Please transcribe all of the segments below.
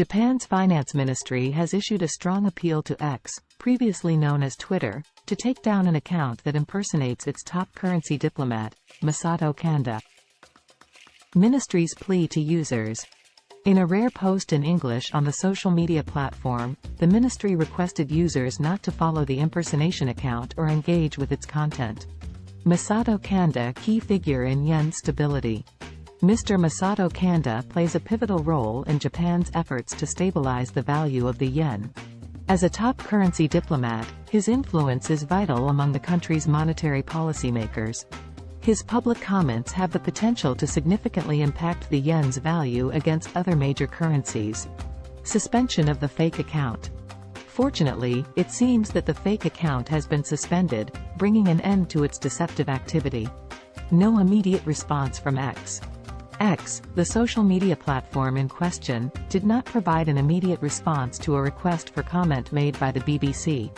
Japan's finance ministry has issued a strong appeal to X, previously known as Twitter, to take down an account that impersonates its top currency diplomat, Masato Kanda. Ministry's plea to users. In a rare post in English on the social media platform, the ministry requested users not to follow the impersonation account or engage with its content. Masato Kanda, key figure in yen stability. Mr. Masato Kanda plays a pivotal role in Japan's efforts to stabilize the value of the yen. As a top currency diplomat, his influence is vital among the country's monetary policymakers. His public comments have the potential to significantly impact the yen's value against other major currencies. Suspension of the fake account. Fortunately, it seems that the fake account has been suspended, bringing an end to its deceptive activity. No immediate response from X. X, the social media platform in question, did not provide an immediate response to a request for comment made by the BBC.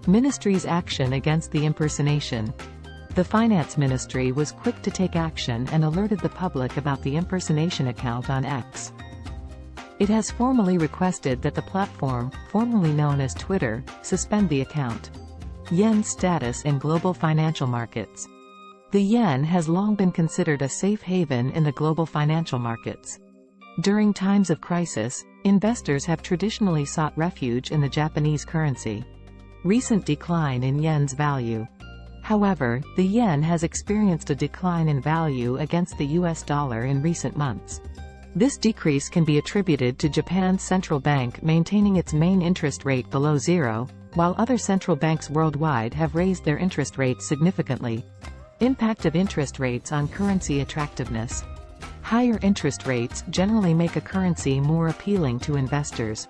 Ministry's action against the impersonation. The Finance Ministry was quick to take action and alerted the public about the impersonation account on X. It has formally requested that the platform, formerly known as Twitter, suspend the account. Yen's status in global financial markets. The yen has long been considered a safe haven in the global financial markets. During times of crisis, investors have traditionally sought refuge in the Japanese currency. Recent decline in yen's value. However, the yen has experienced a decline in value against the US dollar in recent months. This decrease can be attributed to Japan's central bank maintaining its main interest rate below zero, while other central banks worldwide have raised their interest rates significantly. Impact of interest rates on currency attractiveness. Higher interest rates generally make a currency more appealing to investors.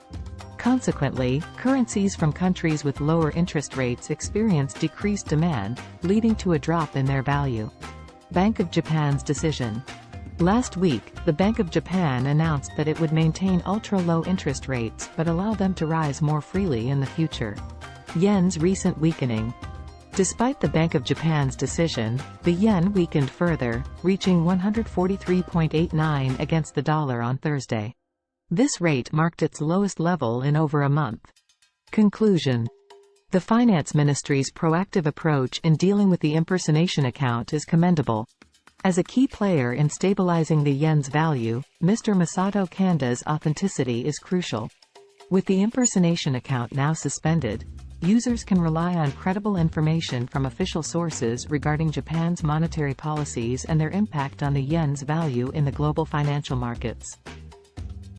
Consequently, currencies from countries with lower interest rates experience decreased demand, leading to a drop in their value. Bank of Japan's decision. Last week, the Bank of Japan announced that it would maintain ultra-low interest rates but allow them to rise more freely in the future. Yen's recent weakening. Despite the Bank of Japan's decision, the yen weakened further, reaching 143.89 against the dollar on Thursday. This rate marked its lowest level in over a month. Conclusion. The Finance Ministry's proactive approach in dealing with the impersonation account is commendable. As a key player in stabilizing the yen's value, Mr. Masato Kanda's authenticity is crucial. With the impersonation account now suspended, users can rely on credible information from official sources regarding Japan's monetary policies and their impact on the yen's value in the global financial markets.